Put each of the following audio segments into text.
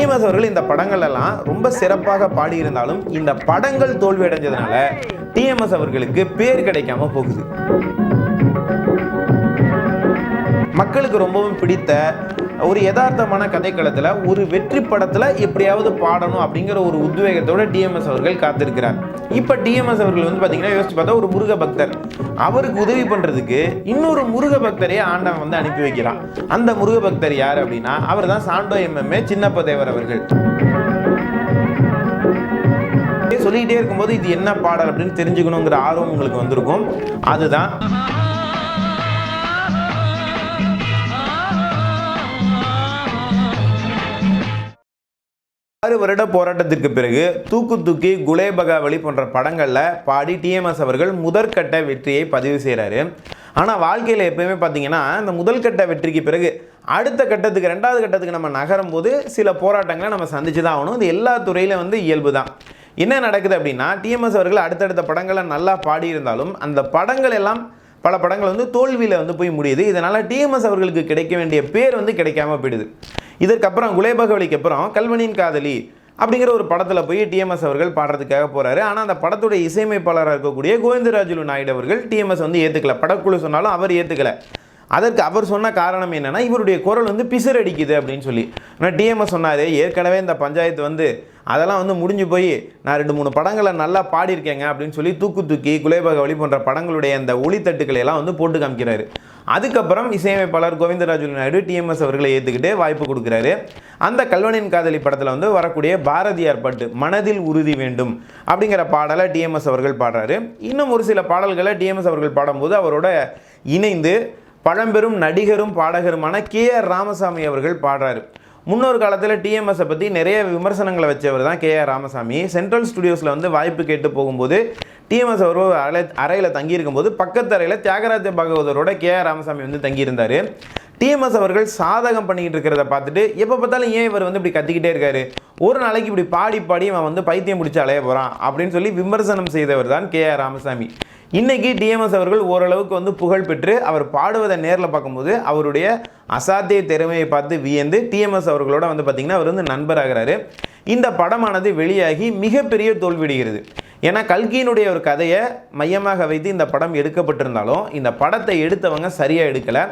TMS அவர்கள் இந்த படங்கள் எல்லாம் ரொம்ப சிறப்பாக பாடியிருந்தாலும் இந்த படங்கள் தோல்வி அடைஞ்சதுனால டிஎம்எஸ் அவர்களுக்கு பேர் கிடைக்காம போகுது. மக்களுக்கு ரொம்பவும் பிடித்த ஒரு யதார்த்தமான கதைக்களத்தில் ஒரு வெற்றி படத்தில் எப்படியாவது பாடணும் அப்படிங்கிற ஒரு உத்வேகத்தோட டிஎம்எஸ் அவர்கள் காத்திருக்கிறார். இப்போ டிஎம்எஸ் அவர்கள் வந்து பார்த்தீங்கன்னா யோசிச்சு பார்த்தா ஒரு முருக பக்தர், அவருக்கு உதவி பண்ணுறதுக்கு இன்னொரு முருக பக்தரையே ஆண்டவன் வந்து அனுப்பி வைக்கிறான். அந்த முருக பக்தர் யார் அப்படின்னா அவர் தான் சாண்டோ எம்எம்ஏ சின்னப்ப தேவர் அவர்கள். சொல்லிக்கிட்டே இருக்கும்போது இது என்ன பாடல் அப்படின்னு தெரிஞ்சுக்கணுங்கிற ஆர்வம் உங்களுக்கு வந்திருக்கும். அதுதான் 6 வருட போராட்டத்திற்கு பிறகு தூக்கு தூக்கி குலேபகாவலி போன்ற படங்களில் பாடி டிஎம்எஸ் அவர்கள் முதற்கட்ட வெற்றியை பதிவு செய்கிறாரு. ஆனால் வாழ்க்கையில் எப்பயுமே பார்த்தீங்கன்னா இந்த முதல் கட்ட வெற்றிக்கு பிறகு அடுத்த கட்டத்துக்கு 2வது கட்டத்துக்கு நம்ம நகரும் போது சில போராட்டங்களை நம்ம சந்திச்சு தான் ஆகணும். இது எல்லா துறையிலும் வந்து இயல்பு தான். என்ன நடக்குது அப்படின்னா டிஎம்எஸ் அவர்கள் அடுத்தடுத்த படங்களை நல்லா பாடியிருந்தாலும் அந்த படங்கள் எல்லாம் பல படங்கள் வந்து தோல்வியில் வந்து போய் முடியுது. இதனால் டிஎம்எஸ் அவர்களுக்கு கிடைக்க வேண்டிய பேர் வந்து கிடைக்காம போயிடுது. இதற்கப்புறம் குலேபகாவலிக்கு அப்புறம் கல்வனின் காதலி அப்படிங்கிற ஒரு படத்தில் போய் டிஎம்எஸ் அவர்கள் பாடுறதுக்காக போகிறாரு. ஆனால் அந்த படத்துடைய இசையமைப்பாளராக இருக்கக்கூடிய கோவிந்தராஜுலு நாயுடு அவர்கள் டிஎம்எஸ் வந்து ஏற்றுக்கல. படக்குழு சொன்னாலும் அவர் ஏற்றுக்கலை. அதற்கு அவர் சொன்ன காரணம் என்னென்னா இவருடைய குரல் வந்து பிசர் அடிக்குது அப்படின்னு சொல்லி. ஆனால் டிஎம்எஸ் சொன்னார், ஏற்கனவே இந்த பஞ்சாயத்து வந்து அதெல்லாம் வந்து முடிஞ்சு போய் நான் 2-3 படங்களை நல்லா பாடியிருக்கேங்க அப்படின்னு சொல்லி தூக்கு தூக்கி குலேபகாவலி போன்ற படங்களுடைய அந்த ஒளித்தட்டுக்களை எல்லாம் வந்து போட்டு காமிக்கிறாரு. அதுக்கப்புறம் இசையமைப்பாளர் கோவிந்தராஜுலு நாயுடு டிஎம்எஸ் அவர்களை ஏற்றுக்கிட்டு வாய்ப்பு கொடுக்குறாரு. அந்த கல்வனின் காதலி படத்தில் வந்து வரக்கூடிய பாரதியார் பாட்டு மனதில் உறுதி வேண்டும் அப்படிங்கிற பாடலை டிஎம்எஸ் அவர்கள் பாடுறாரு. இன்னும் ஒரு சில பாடல்களை டிஎம்எஸ் அவர்கள் பாடும்போது அவரோட இணைந்து பழம்பெரும் நடிகரும் பாடகருமான கேஆர் ராமசாமி அவர்கள் பாடுறாரு. முன்னொரு காலத்தில் டிஎம்எஸை பற்றி நிறைய விமர்சனங்களை வச்சவர் தான் கேஆர் ராமசாமி. சென்ட்ரல் ஸ்டுடியோஸில் வந்து வாய்ப்பு கேட்டு போகும்போது டிஎம்எஸ் அவர் அறையில் தங்கியிருக்கும்போது பக்கத்து அறையில் தியாகராஜ பாகவதரோட கேஆர் ராமசாமி வந்து தங்கியிருந்தார். டிஎம்எஸ் அவர்கள் சாதகம் பண்ணிக்கிட்டு இருக்கிறத பார்த்துட்டு எப்போ பார்த்தாலும் ஏன் இவர் வந்து இப்படி கத்திக்கிட்டே இருக்காரு, ஒரு நாளைக்கு இப்படி பாடி பாடி அவன் வந்து பைத்தியம் பிடிச்சி அலைய போகிறான் அப்படின்னு சொல்லி விமர்சனம் செய்தவர் தான் கேஆர் ராமசாமி. இன்றைக்கி டிஎம்எஸ் அவர்கள் ஓரளவுக்கு வந்து புகழ் பெற்று அவர் பாடுவதை நேரில் பார்க்கும்போது அவருடைய அசாத்திய திறமையை பார்த்து வியந்து டிஎம்எஸ் அவர்களோட வந்து பார்த்திங்கன்னா அவர் வந்து நண்பராகிறாரு. இந்த படமானது வெளியாகி மிகப்பெரிய தோல்விடுகிறது. ஏன்னா கல்கியினுடைய ஒரு கதையை மையமாக வைத்து இந்த படம் எடுக்கப்பட்டிருந்தாலும் இந்த படத்தை எடுத்தவங்க சரியாக எடுக்கலை.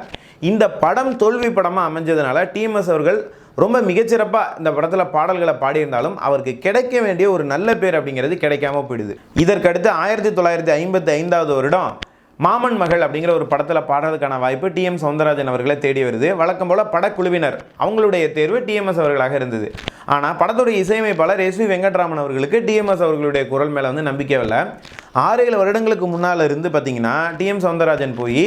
இந்த படம் தோல்வி படமாக அமைஞ்சதுனால டிஎம்எஸ் அவர்கள் ரொம்ப மிகச்சிறப்பாக இந்த படத்தில் பாடல்களை பாடியிருந்தாலும் அவருக்கு கிடைக்க வேண்டிய ஒரு நல்ல பேர் அப்படிங்கிறது கிடைக்காம போயிடுது. இதற்கடுத்து 1955வது வருடம் மாமன் மகள் அப்படிங்கிற ஒரு படத்தில் பாடுறதுக்கான வாய்ப்பு டிஎம் சௌந்தரராஜன் அவர்களை தேடி வருது. வழக்கம் போல் படக்குழுவினர் அவங்களுடைய தேர்வு டிஎம்எஸ் அவர்களாக இருந்தது. ஆனால் படத்துடைய இசையமைப்பாளர் எஸ்வி வெங்கட்ராமன் அவர்களுக்கு டிஎம்எஸ் அவர்களுடைய குரல் மேலே வந்து நம்பிக்கை இல்லை. 6-7 வருடங்களுக்கு முன்னால் இருந்து பார்த்தீங்கன்னா டிஎம் சௌந்தரராஜன் போய்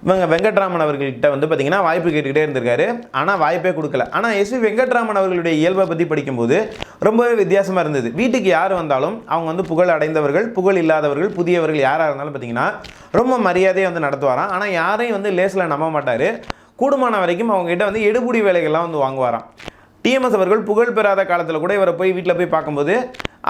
இவங்க வெங்கட்ராமன் அவர்கள்கிட்ட வந்து பார்த்திங்கன்னா வாய்ப்பு கேட்டுக்கிட்டே இருந்திருக்காரு. ஆனால் வாய்ப்பே கொடுக்கல. ஆனால் எஸ்வி வெங்கட்ராமன் அவர்களுடைய இயல்பை பற்றி படிக்கும்போது ரொம்பவே வித்தியாசமாக இருந்தது. வீட்டுக்கு யார் வந்தாலும் அவங்க வந்து புகழ் அடைந்தவர்கள், புகழ் இல்லாதவர்கள், புதியவர்கள் யாராக இருந்தாலும் பார்த்திங்கன்னா ரொம்ப மரியாதையை வந்து நடத்துவாராம். ஆனால் யாரையும் வந்து லேஸில் நம்ப மாட்டார். கூடுமான வரைக்கும் அவங்ககிட்ட வந்து எடுபுடி வேலைகள்லாம் வந்து வாங்குவாராம். டிஎம்எஸ் அவர்கள் புகழ் பெறாத காலத்தில் கூட இவரை போய் வீட்டில் போய் பார்க்கும்போது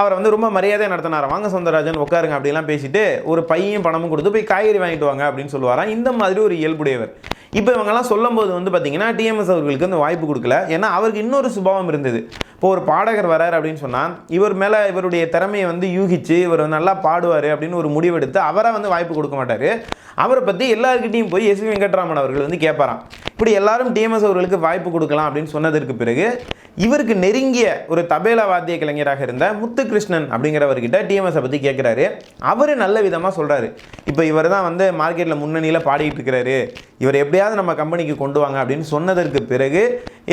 அவரை வந்து ரொம்ப மரியாதையாக நடத்தினாராம். வாங்க சௌந்தரராஜன் உட்காருங்க அப்படிலாம் பேசிட்டு ஒரு பையன் பணமும் கொடுத்து போய் காய்கறி வாங்கிட்டு வாங்க அப்படின்னு சொல்லுவாராம். இந்த மாதிரி ஒரு இயல்புடையவர். இப்போ இவங்கெல்லாம் சொல்லும்போது வந்து பார்த்திங்கன்னா டிஎம்எஸ் அவர்களுக்கு வந்து வாய்ப்பு கொடுக்கல. ஏன்னா அவருக்கு இன்னொரு சுபாவம் இருந்தது. இப்போ ஒரு பாடகர் வரார் அப்படின்னு சொன்னால் இவர் மேலே இவருடைய திறமையை வந்து யூகிச்சு இவர் நல்லா பாடுவார் அப்படின்னு ஒரு முடிவெடுத்து அவராக வந்து வாய்ப்பு கொடுக்க மாட்டார். அவரை பற்றி எல்லாருக்கிட்டையும் போய் எஸ்வி வெங்கட்ராமன் அவர்கள் வந்து கேட்பாராம். இப்படி எல்லாரும் டிஎம்எஸ் அவர்களுக்கு வாய்ப்பு கொடுக்கலாம் அப்படின்னு சொன்னதற்கு பிறகு இவருக்கு நெருங்கிய ஒரு தபேலா வாத்திய கலைஞராக இருந்த முத்துகிருஷ்ணன் அப்படிங்கிறவர்கிட்ட டிஎம்எஸை பற்றி கேட்குறாரு. அவர் நல்ல விதமாக சொல்கிறாரு, இப்போ இவர் தான் வந்து மார்க்கெட்டில் முன்னணியில் பாடிட்டு இருக்கிறாரு, இவர் எப்படியாவது நம்ம கம்பெனிக்கு கொண்டு வாங்க அப்படின்னு சொன்னதற்கு பிறகு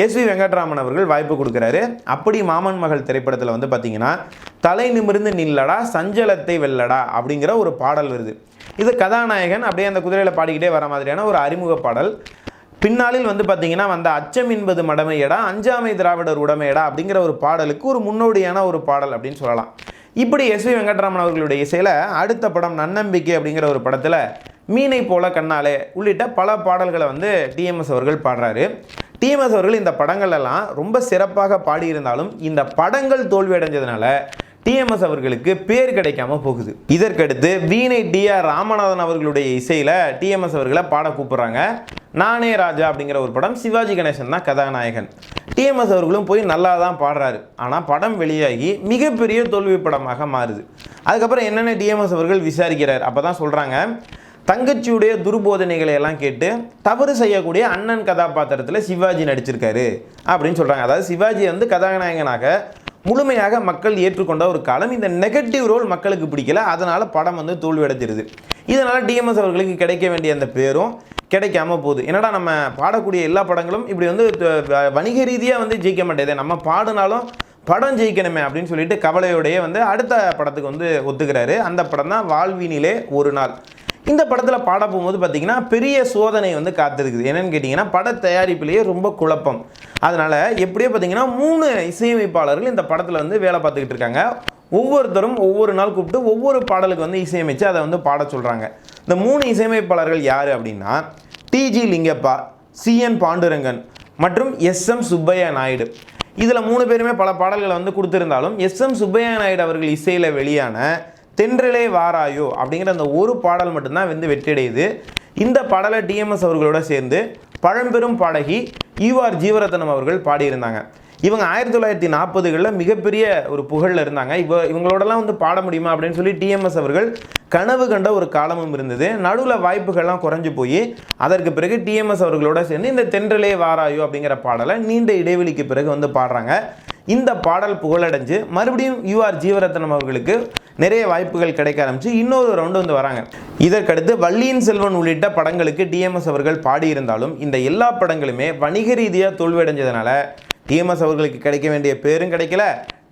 எஸ்வி வெங்கட்ராமன் அவர்கள் வாய்ப்பு கொடுக்குறாரு. அப்படி மாமன் மகள் திரைப்படத்தில் வந்து பார்த்திங்கன்னா தலை நிமிர்ந்து நில்லடா சஞ்சலத்தை வெல்லடா அப்படிங்கிற ஒரு பாடல் வருது. இது கதாநாயகன் அப்படியே அந்த குதிரையில் பாடிக்கிட்டே வர மாதிரியான ஒரு அறிமுக பாடல். பின்னாளில் வந்து பார்த்திங்கன்னா வந்த அச்சம் என்பது மடமையடா அஞ்சாமை திராவிடர் உடமையடா அப்படிங்கிற ஒரு பாடலுக்கு ஒரு முன்னோடியான ஒரு பாடல் அப்படின்னு சொல்லலாம். இப்படி எஸ்வி வெங்கட்ராமன் அவர்களுடைய இசையில் அடுத்த படம் நன்னம்பிக்கை அப்படிங்கிற ஒரு படத்தில் மீனை போல கண்ணாலே உள்ளிட்ட பல பாடல்களை வந்து டிஎம்எஸ் அவர்கள் பாடுறாரு. டிஎம்எஸ் அவர்கள் இந்த படங்கள்லாம் ரொம்ப சிறப்பாக பாடியிருந்தாலும் இந்த படங்கள் தோல்வி அடைஞ்சதுனால டிஎம்எஸ் அவர்களுக்கு பேர் கிடைக்காம போகுது. இதற்கடுத்து வீணை டி.ஆர். ராமநாதன் அவர்களுடைய இசையில் டிஎம்எஸ் அவர்களை பாட கூப்பிடுறாங்க. நானே ராஜா அப்படிங்கிற ஒரு படம், சிவாஜி கணேசன் தான் கதாநாயகன். டிஎம்எஸ் அவர்களும் போய் நல்லா தான் பாடுறாரு. ஆனால் படம் வெளியாகி மிகப்பெரிய தோல்வி படமாக மாறுது. அதுக்கப்புறம் என்னென்ன டிஎம்எஸ் அவர்கள் விசாரிக்கிறார். அப்போ தான் சொல்கிறாங்க, தங்கச்சியுடைய துர்போதனைகளை எல்லாம் கேட்டு தவறு செய்யக்கூடிய அண்ணன் கதாபாத்திரத்தில் சிவாஜி நடிச்சிருக்காரு அப்படின்னு சொல்கிறாங்க. அதாவது சிவாஜி வந்து கதாநாயகனாக முழுமையாக மக்கள் ஏற்றுக்கொண்ட ஒரு காலம். இந்த நெகட்டிவ் ரோல் மக்களுக்கு பிடிக்கல, அதனால் படம் வந்து தோல்வி அடைஞ்சிருது. இதனால் டிஎம்எஸ் அவர்களுக்கு கிடைக்க வேண்டிய அந்த பேரும் கிடைக்காம போகுது. என்னடா நம்ம பாடக்கூடிய எல்லா படங்களும் இப்படி வந்து வணிக ரீதியாக வந்து ஜெயிக்க மாட்டேது, நம்ம பாடினாலும் படம் ஜெயிக்கணுமே அப்படின்னு சொல்லிட்டு கவலையோடையே வந்து அடுத்த படத்துக்கு வந்து ஒத்துக்கிறாரு. அந்த படம் தான் வாழ்வினிலே ஒரு நாள். இந்த படத்தில் பாட போகும்போது பார்த்தீங்கன்னா பெரிய சோதனை வந்து காத்திருக்குது. என்னென்னு கேட்டிங்கன்னா, பட தயாரிப்பிலேயே ரொம்ப குழப்பம். அதனால் எப்படியோ பார்த்தீங்கன்னா 3 இசையமைப்பாளர்கள் இந்த படத்தில் வந்து வேலை பார்த்துக்கிட்டு இருக்காங்க. ஒவ்வொருத்தரும் ஒவ்வொரு நாள் கூப்பிட்டு ஒவ்வொரு பாடலுக்கு வந்து இசையமைச்சு அதை வந்து பாட சொல்கிறாங்க. இந்த 3 இசையமைப்பாளர்கள் யார் அப்படின்னா, டி.ஜி. லிங்கப்பா, சி.என். பாண்டுரங்கன் மற்றும் எஸ்.எம். சுப்பையா நாயுடு. இதில் 3 பேருமே பல பாடல்களை வந்து கொடுத்துருந்தாலும் எஸ்.எம். சுப்பையா நாயுடு அவர்கள் இசையில் வெளியான தென்றலே வாராயோ அப்படிங்கிற அந்த ஒரு பாடல் மட்டும்தான் வந்து வெற்றியடையுது. இந்த பாடலை டிஎம்எஸ் அவர்களோட சேர்ந்து பழம்பெரும் பாடகி ஈ.ஆர். ஜீவரத்னம் அவர்கள் பாடியிருந்தாங்க. இவங்க 1940களில் மிகப்பெரிய ஒரு புகழில் இருந்தாங்க. இவங்களோடலாம் வந்து பாட முடியுமா அப்படின்னு சொல்லி டிஎம்எஸ் அவர்கள் கனவு கண்ட ஒரு காலமும் இருந்தது. நடுவில் வாய்ப்புகள்லாம் குறைஞ்சு போய் அதற்கு பிறகு டிஎம்எஸ் அவர்களோட சேர்ந்து இந்த தென்றலே வாராயோ அப்படிங்கிற பாடலை நீண்ட இடைவெளிக்கு பிறகு வந்து பாடுறாங்க. இந்த பாடல் புகழடைஞ்சு மறுபடியும் ஈ.ஆர். ஜீவரத்னம் அவர்களுக்கு நிறைய வாய்ப்புகள் கிடைக்க ஆரம்பிச்சு இன்னொரு ரவுண்டு வந்து வராங்க. இதற்கடுத்து வள்ளியின் செல்வன் உள்ளிட்ட படங்களுக்கு டிஎம்எஸ் அவர்கள் பாடியிருந்தாலும் இந்த எல்லா படங்களுமே வணிக ரீதியாக தோல்வியடைஞ்சதுனால டிஎம்எஸ் அவர்களுக்கு கிடைக்க வேண்டிய பேரும் கிடைக்கல,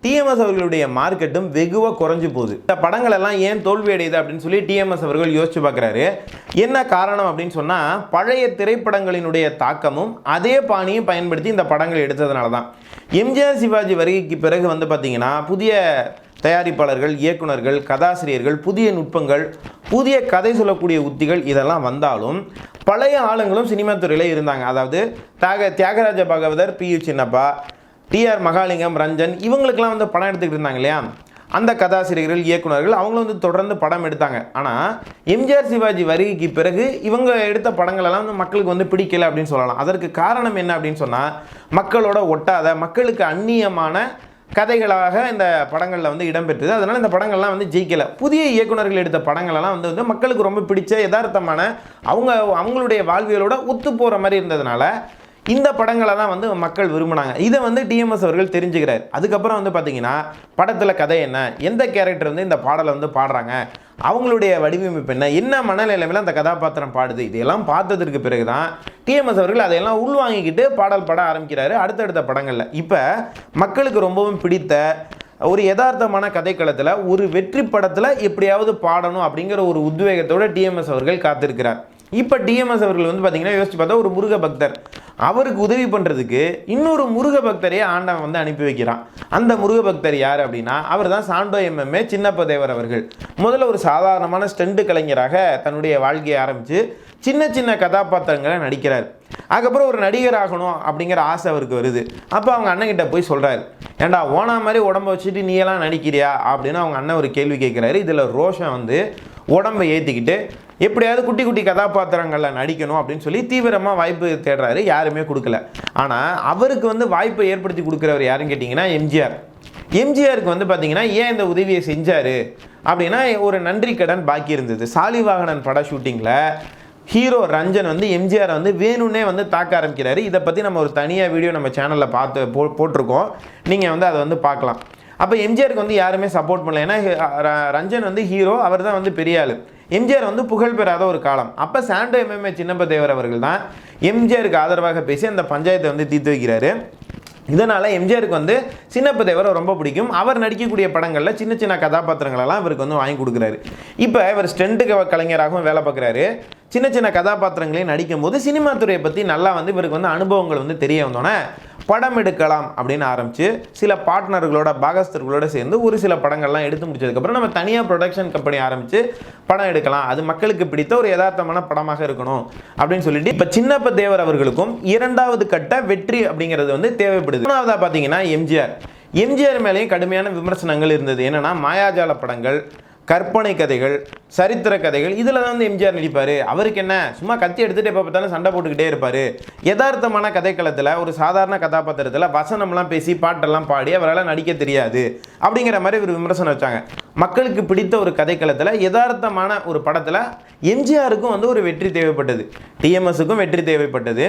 டிஎம்எஸ் அவர்களுடைய மார்க்கெட்டும் வெகுவாக குறைஞ்சு போகுது. இந்த படங்கள் எல்லாம் ஏன் தோல்வி அடையுது அப்படின்னு சொல்லி டிஎம்எஸ் அவர்கள் யோசிச்சு பார்க்குறாரு. என்ன காரணம் அப்படின்னு சொன்னால், பழைய திரைப்படங்களினுடைய தாக்கமும் அதே பாணியும் பயன்படுத்தி இந்த படங்கள் எடுத்ததுனால தான். எம்ஜிஆர் சிவாஜி வருகைக்கு பிறகு வந்து பார்த்திங்கன்னா புதிய தயாரிப்பாளர்கள், இயக்குநர்கள், கதாசிரியர்கள், புதிய நுட்பங்கள், புதிய கதை சொல்லக்கூடிய உத்திகள் இதெல்லாம் வந்தாலும் பழைய ஆளுங்களும் சினிமா துறையில் இருந்தாங்க. அதாவது தியாகராஜ பாகவதர், பி.யு. சின்னப்பா, டி.ஆர். மகாலிங்கம், ரஞ்சன் இவங்களுக்கெல்லாம் வந்து படம் எடுத்துக்கிட்டு இருந்தாங்க இல்லையா. அந்த கதாசிரியர்கள், இயக்குநர்கள் அவங்களும் வந்து தொடர்ந்து படம் எடுத்தாங்க. ஆனால் எம்ஜிஆர் சிவாஜி வருகைக்கு பிறகு இவங்க எடுத்த படங்களெல்லாம் வந்து மக்களுக்கு வந்து பிடிக்கல அப்படின்னு சொல்லலாம். அதற்கு காரணம் என்ன அப்படின்னு சொன்னால், மக்களோட ஒட்டாத, மக்களுக்கு அந்நியமான கதைகளாக இந்த படங்களில் வந்து இடம்பெற்றது. அதனால் இந்த படங்கள்லாம் வந்து ஜெயிக்கலை. புதிய இயக்குநர்கள் எடுத்த படங்களெல்லாம் வந்து மக்களுக்கு ரொம்ப பிடிச்ச யதார்த்தமான அவங்களுடைய வாழ்வியலோட ஒத்து போகிற மாதிரி இருந்ததுனால இந்த படங்களை தான் வந்து மக்கள் விரும்பினாங்க. இதை வந்து டிஎம்எஸ் அவர்கள் தெரிஞ்சுக்கிறார். அதுக்கப்புறம் வந்து பார்த்தீங்கன்னா படத்தில் கதை என்ன, எந்த கேரக்டர் வந்து இந்த பாடலை வந்து பாடுறாங்க, அவங்களுடைய வடிவமைப்பு என்ன மனநிலைமையில் அந்த கதாபாத்திரம் பாடுது, இதையெல்லாம் பார்த்ததற்கு பிறகு தான் டிஎம்எஸ் அவர்கள் அதையெல்லாம் உள்வாங்கிக்கிட்டு பாடல் பாட ஆரம்பிக்கிறாரு அடுத்தடுத்த படங்களில். இப்போ மக்களுக்கு ரொம்பவும் பிடித்த ஒரு யதார்த்தமான கதைக்களத்தில் ஒரு வெற்றி படத்தில் எப்படியாவது பாடணும் அப்படிங்கிற ஒரு உத்வேகத்தோடு டிஎம்எஸ் அவர்கள் காத்திருக்கிறார். இப்போ டிஎம்எஸ் அவர்கள் வந்து பார்த்தீங்கன்னா யோசிச்சு பார்த்தா ஒரு முருக பக்தர், அவருக்கு உதவி பண்ணுறதுக்கு இன்னொரு முருக பக்தரையே ஆண்டவன் வந்து அனுப்பி வைக்கிறான். அந்த முருக பக்தர் யார் அப்படின்னா அவர் தான் சாண்டோ எம்எம்ஏ சின்னப்ப தேவர் அவர்கள். முதல்ல ஒரு சாதாரணமான ஸ்டண்ட் கலைஞராக தன்னுடைய வாழ்க்கையை ஆரம்பித்து சின்ன சின்ன கதாபாத்திரங்களை நடிக்கிறார். அதுக்கப்புறம் ஒரு நடிகர் ஆகணும் அப்படிங்கிற ஆசை அவருக்கு வருது. அப்போ அவங்க அண்ணன்கிட்ட போய் சொல்கிறார், ஏண்டா ஓனா மாதிரி உடம்பை வச்சுட்டு நீ எல்லாம் நடிக்கிறியா அப்படின்னு அவங்க அண்ணன் ஒரு கேள்வி கேட்குறாரு. இதில் ரோஷன் வந்து உடம்பை ஏற்றிக்கிட்டு எப்படியாவது குட்டி குட்டி கதாபாத்திரங்களில் நடிக்கணும் அப்படின்னு சொல்லி தீவிரமாக வாய்ப்பு தேடுறாரு. யாருமே கொடுக்கல. ஆனால் அவருக்கு வந்து வாய்ப்பை ஏற்படுத்தி கொடுக்குறவர் யாருன்னு கேட்டிங்கன்னா எம்ஜிஆர். எம்ஜிஆருக்கு வந்து பார்த்தீங்கன்னா ஏன் இந்த உதவியை செஞ்சார் அப்படின்னா ஒரு நன்றி கடன் பாக்கி இருந்தது. சாலிவாகனன் பட ஷூட்டிங்கில் ஹீரோ ரஞ்சன் வந்து எம்ஜிஆரை வந்து வேணும்னே வந்து தாக்க ஆரம்பிக்கிறாரு. இதை பற்றி நம்ம ஒரு தனியாக வீடியோ நம்ம சேனலில் போட்டிருக்கோம், நீங்கள் வந்து அதை வந்து பார்க்கலாம். அப்போ எம்ஜிஆருக்கு வந்து யாருமே சப்போர்ட் பண்ணல. ஏன்னா ரஞ்சன் வந்து ஹீரோ, அவர் தான் வந்து பெரிய ஆள். எம்ஜிஆர் வந்து புகழ் பெறாத ஒரு காலம். அப்போ சாண்டோ எம்எம்ஏ சின்னப்ப தேவர் அவர்கள் தான் எம்ஜிஆருக்கு ஆதரவாக பேசி அந்த பஞ்சாயத்தை வந்து தீர்த்து வைக்கிறாரு. இதனால் எம்ஜிஆருக்கு வந்து சின்னப்ப தேவரை ரொம்ப பிடிக்கும். அவர் நடிக்கக்கூடிய படங்களில் சின்ன சின்ன கதாபாத்திரங்களெல்லாம் இவருக்கு வந்து வாங்கி கொடுக்குறாரு. இப்போ இவர் ஸ்டண்ட் கலைஞராகவும் வேலை பார்க்குறாரு. சின்ன சின்ன கதாபாத்திரங்களையும் நடிக்கும் போது சினிமா துறையை பற்றி நல்லா வந்து இவருக்கு வந்து அனுபவங்கள் வந்து தெரிய வந்தோன்னே படம் எடுக்கலாம் அப்படின்னு ஆரம்பித்து சில பார்ட்னர்களோட பாகஸ்தர்களோட சேர்ந்து ஒரு சில படங்கள்லாம் எடுத்து முடிச்சதுக்கப்புறம் நம்ம தனியாக ப்ரொடக்ஷன் கம்பெனி ஆரம்பித்து படம் எடுக்கலாம், அது மக்களுக்கு பிடித்த ஒரு யதார்த்தமான படமாக இருக்கணும் அப்படின்னு சொல்லிட்டு இப்போ சின்னப்ப தேவர் அவர்களுக்கும் 2வது கட்ட வெற்றி அப்படிங்கிறது வந்து தேவைப்படுது. 3வதாக பார்த்தீங்கன்னா எம்ஜிஆர் மேலேயும் கடுமையான விமர்சனங்கள் இருந்தது. என்னன்னா மாயாஜால படங்கள், கற்பனை கதைகள், சரித்திர கதைகள், இதில் தான் வந்து எம்ஜிஆர் நடிப்பார். அவருக்கு என்ன, சும்மா கத்தி எடுத்துகிட்டு எப்போ பார்த்தாலும் சண்டை போட்டுக்கிட்டே இருப்பார். யதார்த்தமான கதைக்களத்தில் ஒரு சாதாரண கதாபாத்திரத்தில் வசனம்லாம் பேசி பாட்டெல்லாம் பாடி அவரால் நடிக்க தெரியாது அப்படிங்கிற மாதிரி ஒரு விமர்சனம் வச்சாங்க. மக்களுக்கு பிடித்த ஒரு கதைக்களத்தில் யதார்த்தமான ஒரு படத்தில் எம்ஜிஆருக்கும் வந்து ஒரு வெற்றி தேவைப்பட்டது, டிஎம்எஸுக்கும் வெற்றி தேவைப்பட்டது,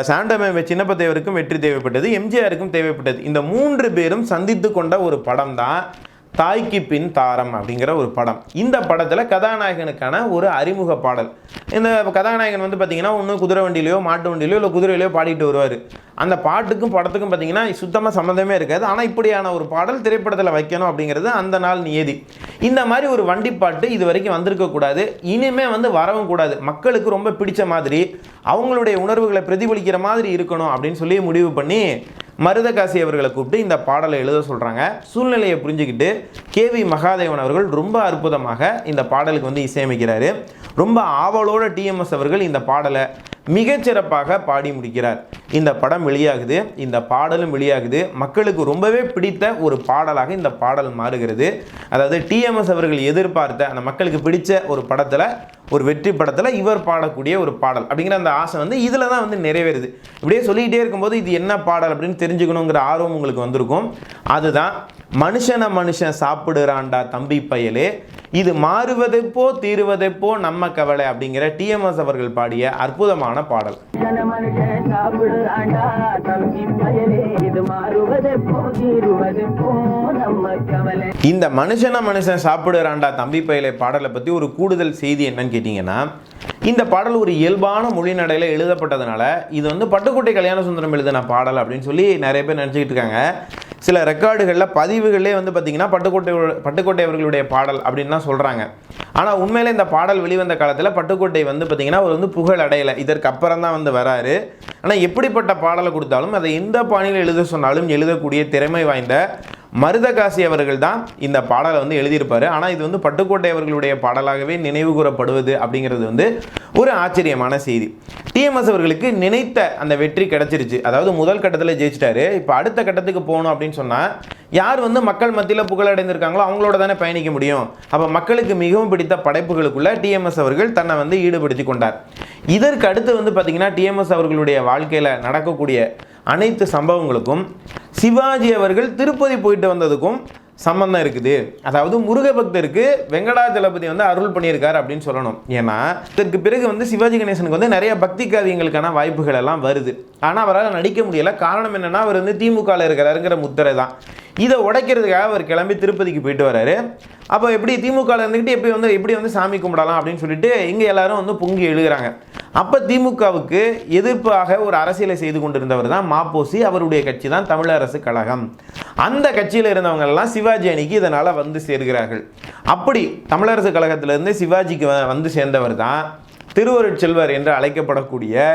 சாண்டமே சின்னப்பதேவருக்கும் வெற்றி தேவைப்பட்டது, எம்ஜிஆருக்கும் தேவைப்பட்டது. இந்த 3 பேரும் சந்தித்து கொண்ட ஒரு படம் தான் தாய்க்கு பின் தாரம் அப்படிங்கிற ஒரு படம். இந்த படத்தில் கதாநாயகனுக்கான ஒரு அறிமுக பாடல். இந்த கதாநாயகன் வந்து பார்த்தீங்கன்னா ஒன்று குதிரை வண்டியிலையோ மாட்டு வண்டியிலையோ இல்லை குதிரையிலையோ பாடிட்டு வருவார். அந்த பாட்டுக்கும் படத்துக்கும் பார்த்தீங்கன்னா சுத்தமாக சம்மந்தமே இருக்காது. ஆனால் இப்படியான ஒரு பாடல் திரைப்படத்தில் வைக்கணும் அப்படிங்கிறது அந்த நாள் நியதி. இந்த மாதிரி ஒரு வண்டி பாட்டு இது வரைக்கும் வந்திருக்கக்கூடாது, இனிமேல் வந்து வரவும் கூடாது. மக்களுக்கு ரொம்ப பிடிச்ச மாதிரி அவங்களுடைய உணர்வுகளை பிரதிபலிக்கிற மாதிரி இருக்கணும் அப்படின்னு சொல்லி முடிவு பண்ணி மருதகாசி அவர்களை கூப்பிட்டு இந்த பாடலை எழுத சொல்கிறாங்க. சூழ்நிலையை புரிஞ்சுக்கிட்டு கேவி மகாதேவன் அவர்கள் ரொம்ப அற்புதமாக இந்த பாடலுக்கு வந்து இசையமைக்கிறாரு. ரொம்ப ஆவலோட டிஎம்எஸ் அவர்கள் இந்த பாடலை மிகச்சிறப்பாக பாடி முடிக்கிறார். இந்த படம் வெளியாகுது, இந்த பாடலும் வெளியாகுது. மக்களுக்கு ரொம்பவே பிடித்த ஒரு பாடலாக இந்த பாடல் மாறுகிறது. அதாவது டிஎம்எஸ் அவர்கள் எதிர்பார்த்த அந்த மக்களுக்கு பிடிச்ச ஒரு படத்தில், ஒரு வெற்றி படத்தில் இவர் பாடக்கூடிய ஒரு பாடல் அப்படிங்கிற அந்த ஆசை வந்து இதில் தான் வந்து நிறைவேறுது. இப்படியே சொல்லிக்கிட்டே இருக்கும்போது இது என்ன பாடல் அப்படின்னு தெரிஞ்சுக்கணுங்கிற ஆர்வம் உங்களுக்கு வந்திருக்கும். அதுதான் மனுஷன் சாப்பிடுறான்டா தம்பி பயலே, இது மாறுவதைப்போ தீருவதைப்போ நம்ம கவலை அப்படிங்கிற டிஎம்எஸ் அவர்கள் பாடிய அற்புதமான பாடல். இந்த மனுஷன் சாப்பிடுறான்டா தம்பி பயலே பாடலை பற்றி ஒரு கூடுதல் செய்தி என்னன்னு கேட்டிங்கன்னா, இந்த பாடல் ஒரு இயல்பான மொழி நடையில் எழுதப்பட்டதுனால இது வந்து பட்டுக்கோட்டை கல்யாண சுந்தரம் எழுதின பாடல் அப்படின்னு சொல்லி நிறைய பேர் நினச்சிக்கிட்டு இருக்காங்க. சில ரெக்கார்டுகளில் பதிவுகளே வந்து பார்த்திங்கன்னா பட்டுக்கோட்டை அவர்களுடைய பாடல் அப்படின்னு தான் சொல்கிறாங்க. ஆனால் உண்மையிலே இந்த பாடல் வெளிவந்த காலத்தில் பட்டுக்கோட்டை வந்து பார்த்திங்கன்னா அவர் வந்து புகழ் அடையலை, இதற்கு அப்புறம் தான் வந்து வராரு. ஆனால் எப்படிப்பட்ட பாடலை கொடுத்தாலும் அதை எந்த பாணியில் எழுத சொன்னாலும் எழுதக்கூடிய திறமை வாய்ந்த மருதகாசி அவர்கள் தான் இந்த பாடலை வந்து எழுதியிருப்பார். ஆனால் இது வந்து பட்டுக்கோட்டை அவர்களுடைய பாடலாகவே நினைவு கூறப்படுவது அப்படிங்கிறது வந்து ஒரு ஆச்சரியமான செய்தி. டிஎம்எஸ் அவர்களுக்கு நினைத்த அந்த வெற்றி கிடைச்சிருச்சு. அதாவது முதல் கட்டத்தில் ஜெயிச்சிட்டாரு. இப்போ அடுத்த கட்டத்துக்கு போகணும் அப்படின்னு சொன்னால் யார் வந்து மக்கள் மத்தியில் புகழடைந்திருக்காங்களோ அவங்களோட தானே பயணிக்க முடியும். அப்போ மக்களுக்கு மிகவும் பிடித்த படைப்புகளுக்குள்ள டிஎம்எஸ் அவர்கள் தன்னை வந்து ஈடுபடுத்தி கொண்டார். இதற்கு அடுத்து வந்து பார்த்திங்கன்னா டிஎம்எஸ் அவர்களுடைய வாழ்க்கையில் நடக்கக்கூடிய அனைத்து சம்பவங்களுக்கும் சிவாஜி அவர்கள் திருப்பதி போயிட்டு வந்ததுக்கும் சம்பந்தம் இருக்குது. அதாவது முருக பக்தருக்கு வெங்கடாஜலபதி வந்து அருள் பண்ணியிருக்காரு அப்படின்னு சொல்லணும். ஏன்னா இதற்கு பிறகு வந்து சிவாஜி கணேசனுக்கு வந்து நிறைய பக்தி காவியங்களுக்கான வாய்ப்புகள் எல்லாம் வருது. ஆனால் அவரால் நடிக்க முடியலை. காரணம் என்னென்னா அவர் வந்து திமுகவில் இருக்கிறாருங்கிற முத்திரை தான். இதை உடைக்கிறதுக்காக அவர் கிளம்பி திருப்பதிக்கு போயிட்டு வராரு. அப்போ எப்படி திமுகவில் இருந்துக்கிட்டு எப்படி வந்து சாமி கும்பிடலாம் அப்படின்னு சொல்லிட்டு இங்கே எல்லாரும் வந்து பொங்கி எழுதுகிறாங்க. அப்போ திமுகவுக்கு எதிர்ப்பாக ஒரு அரசியலை செய்து கொண்டிருந்தவர் தான் மாப்போசி. அவருடைய கட்சி தான் தமிழரசு கழகம். அந்த கட்சியில் இருந்தவங்க எல்லாம் சிவாஜி அணிக்கு இதனால் வந்து சேர்கிறார்கள். அப்படி தமிழரசு கழகத்திலிருந்து சிவாஜிக்கு வந்து சேர்ந்தவர் தான் திருவருட்செல்வர் என்று அழைக்கப்படக்கூடிய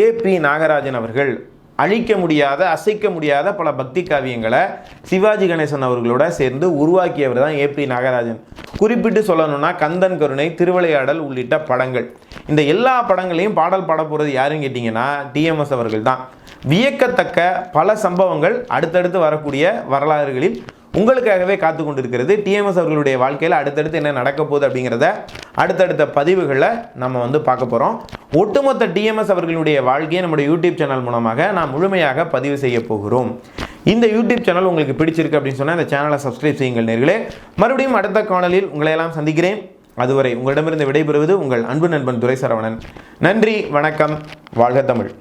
ஏபி நாகராஜன் அவர்கள். அழிக்க முடியாத அசைக்க முடியாத பல பக்தி காவியங்களை சிவாஜி கணேசன் அவர்களோட சேர்ந்து உருவாக்கியவர் தான் ஏபி நாகராஜன். குறிப்பிட்டு சொல்லணும்னா கந்தன் கருணை, திருவிளையாடல் உள்ளிட்ட படங்கள். இந்த எல்லா படங்களையும் பாடல் பாட போகிறது யாருன்னு கேட்டிங்கன்னா டிஎம்எஸ் அவர்கள் தான். வியக்கத்தக்க பல சம்பவங்கள் அடுத்தடுத்து வரக்கூடிய வரலாறுகளில் உங்களுக்காகவே காத்து கொண்டிருக்கிறது. டிஎம்எஸ் அவர்களுடைய வாழ்க்கையில் அடுத்தடுத்து என்ன நடக்க போகுது அப்படிங்கிறத அடுத்தடுத்த பதிவுகளில் நம்ம வந்து பார்க்க போகிறோம். ஒட்டுமொத்த டிஎம்எஸ் அவர்களுடைய வாழ்க்கையை நம்முடைய யூடியூப் சேனல் மூலமாக நாம் முழுமையாக பதிவு செய்ய போகிறோம். இந்த யூடியூப் சேனல் உங்களுக்கு பிடிச்சிருக்கு அப்படின்னு சொன்னால் இந்த சேனலை சப்ஸ்கிரைப் செய்யுங்கள் நேர்களே. மறுபடியும் அடுத்த காணொலியில் உங்களை எல்லாம் சந்திக்கிறேன். அதுவரை உங்களிடமிருந்து விடைபெறுவது உங்கள் அன்பு நண்பன் துரை சரவணன். நன்றி, வணக்கம், வாழ்க தமிழ்.